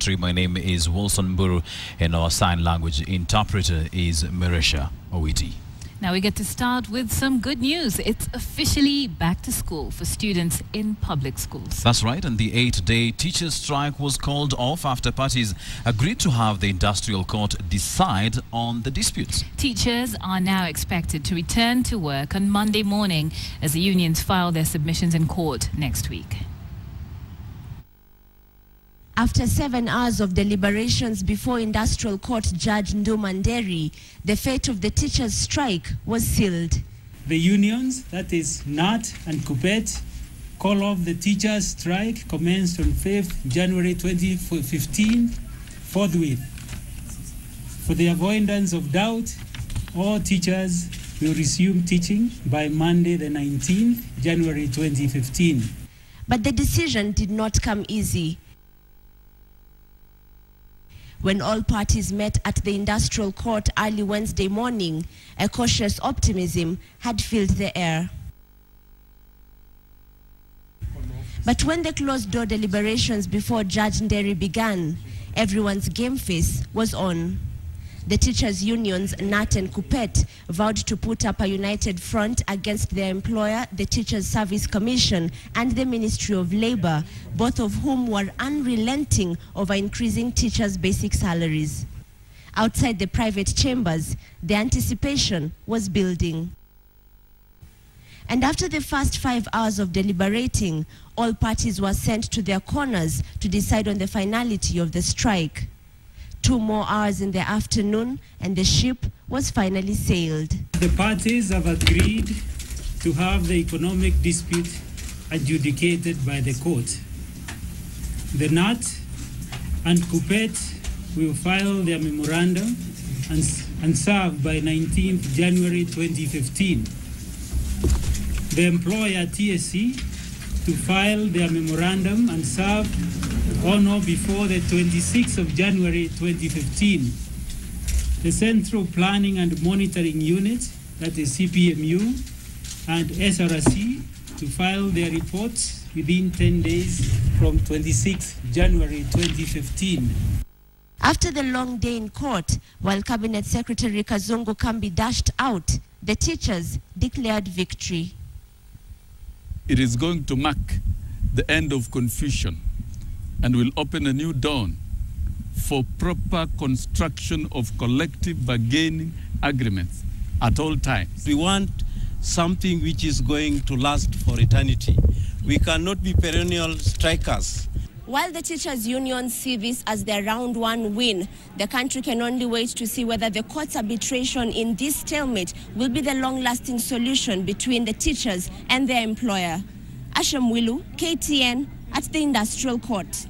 commentary. My name is Wilson Buru, and our sign language interpreter is Meresha Owiti. Now we get to start with some good news. It's officially back to school for students in public schools. That's right, and the 8-day teachers' strike was called off after parties agreed to have the industrial court decide on the disputes. Teachers are now expected to return to work on Monday morning as the unions file their submissions in court next week. After 7 hours of deliberations before Industrial Court Judge Nduma Nderi, the fate of the teachers' strike was sealed. The unions, that is NAT and KUPPET, call off the teachers' strike commenced on 5th January 2015 forthwith. For the avoidance of doubt, all teachers will resume teaching by Monday the 19th January 2015. But the decision did not come easy. When all parties met at the Industrial Court early Wednesday morning, a cautious optimism had filled the air. But when the closed-door deliberations before Judge Nderi began, everyone's game face was on. The teachers' unions, NAT and KUPPET, vowed to put up a united front against their employer, the Teachers Service Commission, and the Ministry of Labour, both of whom were unrelenting over increasing teachers' basic salaries. Outside the private chambers, the anticipation was building. And after the first 5 hours of deliberating, all parties were sent to their corners to decide on the finality of the strike. 2 more hours in the afternoon, and the ship was finally sailed. The parties have agreed to have the economic dispute adjudicated by the court. The NAT and KUPPET will file their memorandum and serve by 19th January 2015. The employer TSC to file their memorandum and serve on or before the 26th of January 2015. The Central Planning and Monitoring Unit, that is CPMU, and SRC to file their reports within 10 days from 26th January 2015. After the long day in court, while Cabinet Secretary Kazungu Kambi dashed out, the teachers declared victory. It is going to mark the end of confusion and will open a new dawn for proper construction of collective bargaining agreements at all times. We want something which is going to last for eternity. We cannot be perennial strikers. While the teachers' unions see this as their round one win, the country can only wait to see whether the court's arbitration in this stalemate will be the long-lasting solution between the teachers and their employer. Asha Mwilu, KTN, at the Industrial Court.